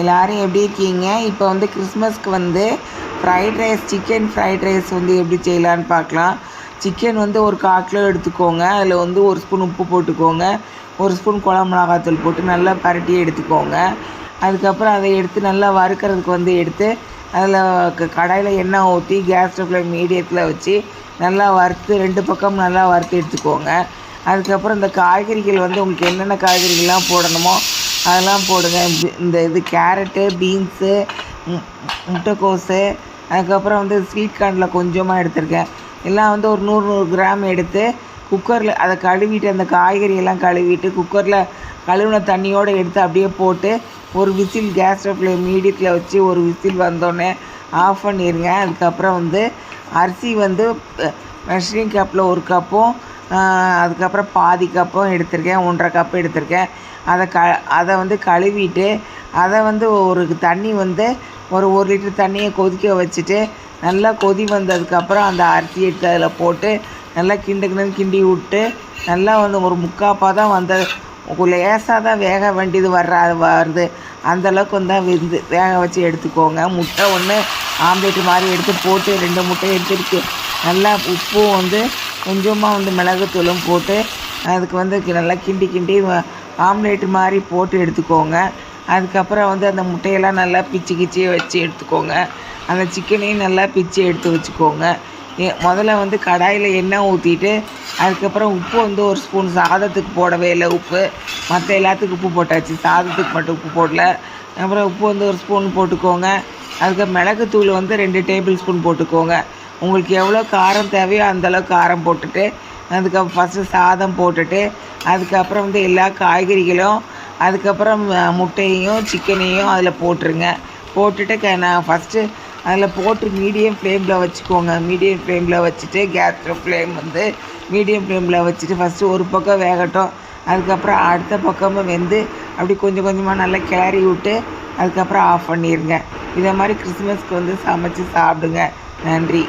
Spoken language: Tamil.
எல்லோரும் எப்படி இருக்கீங்க? இப்போ வந்து கிறிஸ்மஸ்க்கு வந்து fried rice, chicken fried rice வந்து எப்படி செய்யலான்னு பார்க்கலாம். சிக்கன் வந்து ஒரு 1/4 கிலோ எடுத்துக்கோங்க. அதில் வந்து 1 ஸ்பூன் உப்பு போட்டுக்கோங்க, 1 ஸ்பூன் குழம்பு மிளகாத்தூள் போட்டு நல்லா பரட்டி எடுத்துக்கோங்க. அதுக்கப்புறம் அதை எடுத்து நல்லா வறுக்கிறதுக்கு வந்து எடுத்து அதில் கடாயில் எண்ணெய் ஊற்றி கேஸ் ஸ்டவ்வில் மீடியத்தில் வச்சு நல்லா வறுத்து 2 பக்கம் நல்லா வறுத்து எடுத்துக்கோங்க. அதுக்கப்புறம் இந்த காய்கறிகள் வந்து உங்களுக்கு என்னென்ன காய்கறிகள்லாம் போடணுமோ அதெல்லாம் போடுங்க. இந்த கேரட்டு, பீன்ஸு, முட்டைக்கோஸு, அதுக்கப்புறம் வந்து ஸ்வீட் கார்னில் கொஞ்சமாக எடுத்திருக்கேன். எல்லாம் வந்து ஒரு 100 கிராம் எடுத்து குக்கரில் அதை கழுவிட்டு, அந்த காய்கறியெல்லாம் கழுவிட்டு குக்கரில் கழுவின தண்ணியோடு எடுத்து அப்படியே போட்டு ஒரு விசில் கேஸ் ஸ்டவ்வில் மீடியத்தில் வச்சு ஒரு விசில் வந்தோடனே ஆஃப் பண்ணிடுங்க. அதுக்கப்புறம் வந்து அரிசி வந்து மெஷரிங் கப்பில் 1 கப்பும் அதுக்கப்புறம் பாதி கப்பும் எடுத்திருக்கேன், 1.5 கப்பு எடுத்திருக்கேன். அதை வந்து கழுவிட்டு அதை வந்து ஒரு தண்ணி வந்து ஒரு 1 லிட்டர் தண்ணியை கொதிக்க வச்சுட்டு நல்லா கொதி வந்ததுக்கப்புறம் அந்த அரிசி எடுத்து அதில் போட்டு நல்லா கிண்டி விட்டு நல்லா வந்து ஒரு 3/4 பதம் வந்த லேசாக தான் வேக வேண்டியது வருது. அந்தளவுக்கு வந்து வேக வச்சு எடுத்துக்கோங்க. முட்டை 1 ஆம்லேட்டு மாதிரி எடுத்து போட்டு 2 முட்டை எடுத்துருக்கு நல்லா உப்பும் வந்து கொஞ்சமாக வந்து மிளகுத்தூளும் போட்டு அதுக்கு வந்து நல்லா கிண்டி ஆம்லேட்டு மாதிரி போட்டு எடுத்துக்கோங்க. அதுக்கப்புறம் வந்து அந்த முட்டையெல்லாம் நல்லா பிச்சு வச்சு எடுத்துக்கோங்க. அந்த சிக்கனையும் நல்லா பிச்சு எடுத்து வச்சுக்கோங்க. முதல்ல வந்து கடாயில் எண்ணெய் ஊற்றிட்டு அதுக்கப்புறம் உப்பு வந்து 1 ஸ்பூன், சாதத்துக்கு போடவே இல்லை உப்பு, மற்ற எல்லாத்துக்கும் உப்பு போட்டாச்சு, சாதத்துக்கு மட்டும் உப்பு போடல. அப்புறம் உப்பு வந்து 1 ஸ்பூன் போட்டுக்கோங்க. அதுக்கு மிளகுத்தூள் வந்து 2 டேபிள் ஸ்பூன் போட்டுக்கோங்க. உங்களுக்கு எவ்வளோ காரம் தேவையோ அந்தளவுக்கு காரம் போட்டுட்டு அதுக்கப்புறம் ஃபஸ்ட்டு சாதம் போட்டுட்டு அதுக்கப்புறம் வந்து எல்லா காய்கறிகளும் அதுக்கப்புறம் முட்டையையும் சிக்கனையும் அதில் போட்டுருங்க. போட்டுட்டு நான் ஃபஸ்ட்டு அதில் போட்டு மீடியம் ஃப்ளேமில் வச்சுக்கோங்க. மீடியம் ஃப்ளேமில் வச்சுட்டு கேஸ் ஃப்ளேம் வந்து மீடியம் ஃப்ளேமில் வச்சுட்டு ஃபஸ்ட்டு ஒரு பக்கம் வேகட்டும். அதுக்கப்புறம் அடுத்த பக்கமும் வெந்து அப்படி கொஞ்சமாக நல்லா கிளறி விட்டு அதுக்கப்புறம் ஆஃப் பண்ணிடுங்க. இதை மாதிரி கிறிஸ்மஸ்க்கு வந்து சமைச்சு சாப்பிடுங்க. நன்றி.